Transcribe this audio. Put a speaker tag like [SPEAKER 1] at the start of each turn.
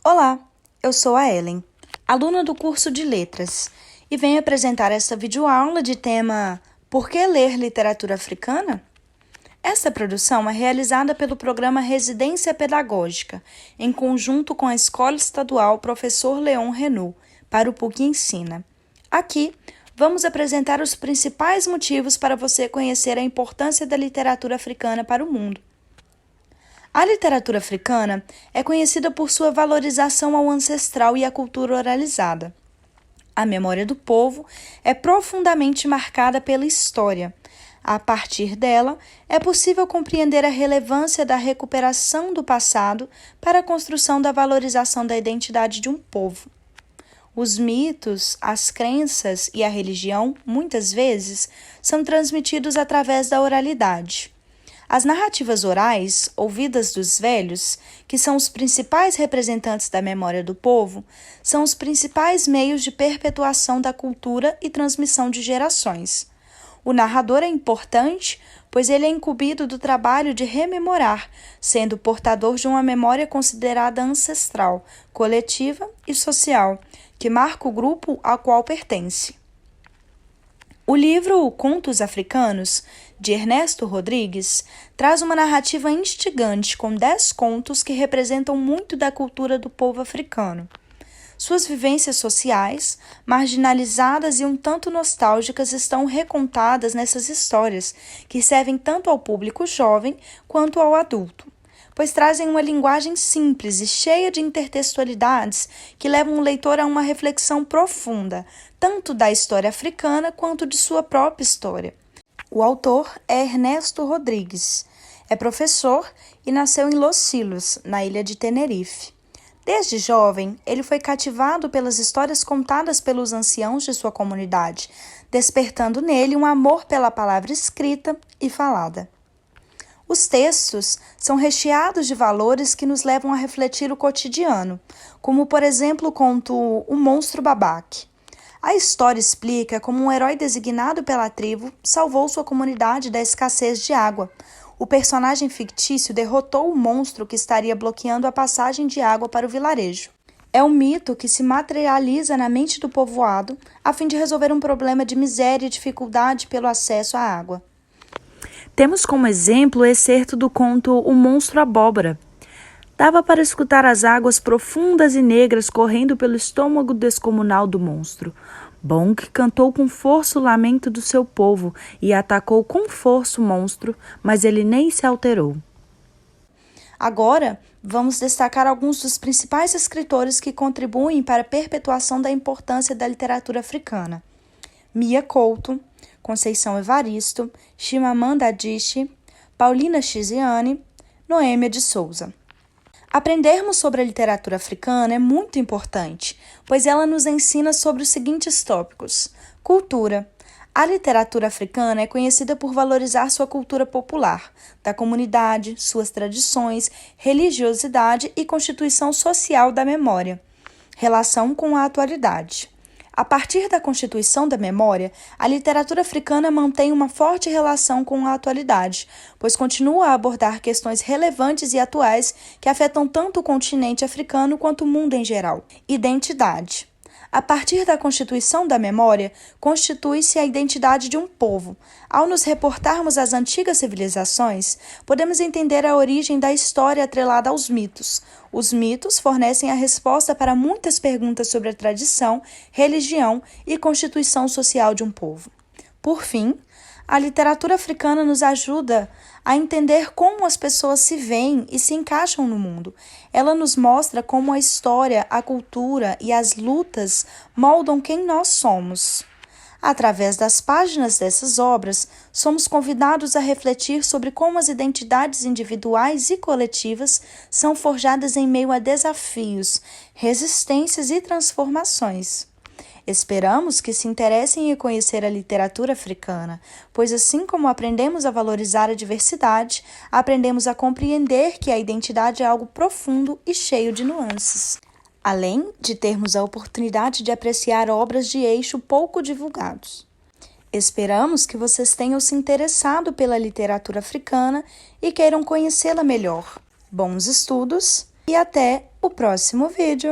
[SPEAKER 1] Olá, eu sou a Ellen, aluna do curso de Letras, e venho apresentar esta videoaula de tema Por que ler literatura africana? Esta produção é realizada pelo programa Residência Pedagógica, em conjunto com a Escola Estadual Professor Leon Renault, para o PUC Ensina. Aqui, vamos apresentar os principais motivos para você conhecer a importância da literatura africana para o mundo. A literatura africana é conhecida por sua valorização ao ancestral e à cultura oralizada. A memória do povo é profundamente marcada pela história. A partir dela, é possível compreender a relevância da recuperação do passado para a construção da valorização da identidade de um povo. Os mitos, as crenças e a religião, muitas vezes, são transmitidos através da oralidade. As narrativas orais, ouvidas dos velhos, que são os principais representantes da memória do povo, são os principais meios de perpetuação da cultura e transmissão de gerações. O narrador é importante, pois ele é incumbido do trabalho de rememorar, sendo portador de uma memória considerada ancestral, coletiva e social, que marca o grupo ao qual pertence. O livro Contos Africanos, de Ernesto Rodrigues, traz uma narrativa instigante com 10 contos que representam muito da cultura do povo africano. Suas vivências sociais, marginalizadas e um tanto nostálgicas, estão recontadas nessas histórias, que servem tanto ao público jovem quanto ao adulto, pois trazem uma linguagem simples e cheia de intertextualidades que levam o leitor a uma reflexão profunda, tanto da história africana quanto de sua própria história. O autor é Ernesto Rodrigues, é professor e nasceu em Los Silos, na ilha de Tenerife. Desde jovem, ele foi cativado pelas histórias contadas pelos anciãos de sua comunidade, despertando nele um amor pela palavra escrita e falada. Os textos são recheados de valores que nos levam a refletir o cotidiano, como, por exemplo, o conto O Monstro Babaque. A história explica como um herói designado pela tribo salvou sua comunidade da escassez de água. O personagem fictício derrotou o monstro que estaria bloqueando a passagem de água para o vilarejo. É um mito que se materializa na mente do povoado a fim de resolver um problema de miséria e dificuldade pelo acesso à água. Temos como exemplo o excerto do conto O Monstro Abóbora. Dava para escutar as águas profundas e negras correndo pelo estômago descomunal do monstro. Bonk cantou com força o lamento do seu povo e atacou com força o monstro, mas ele nem se alterou. Agora, vamos destacar alguns dos principais escritores que contribuem para a perpetuação da importância da literatura africana. Mia Couto, Conceição Evaristo, Chimamanda Adichie, Paulina Chiziane, Noêmia de Souza. Aprendermos sobre a literatura africana é muito importante, pois ela nos ensina sobre os seguintes tópicos. Cultura. A literatura africana é conhecida por valorizar sua cultura popular, da comunidade, suas tradições, religiosidade e constituição social da memória. Relação com a atualidade. A partir da constituição da memória, a literatura africana mantém uma forte relação com a atualidade, pois continua a abordar questões relevantes e atuais que afetam tanto o continente africano quanto o mundo em geral. Identidade. A partir da constituição da memória, constitui-se a identidade de um povo. Ao nos reportarmos às antigas civilizações, podemos entender a origem da história atrelada aos mitos. Os mitos fornecem a resposta para muitas perguntas sobre a tradição, religião e constituição social de um povo. Por fim, a literatura africana nos ajuda a entender como as pessoas se veem e se encaixam no mundo. Ela nos mostra como a história, a cultura e as lutas moldam quem nós somos. Através das páginas dessas obras, somos convidados a refletir sobre como as identidades individuais e coletivas são forjadas em meio a desafios, resistências e transformações. Esperamos que se interessem em conhecer a literatura africana, pois assim como aprendemos a valorizar a diversidade, aprendemos a compreender que a identidade é algo profundo e cheio de nuances, além de termos a oportunidade de apreciar obras de eixo pouco divulgados. Esperamos que vocês tenham se interessado pela literatura africana e queiram conhecê-la melhor. Bons estudos e até o o próximo vídeo.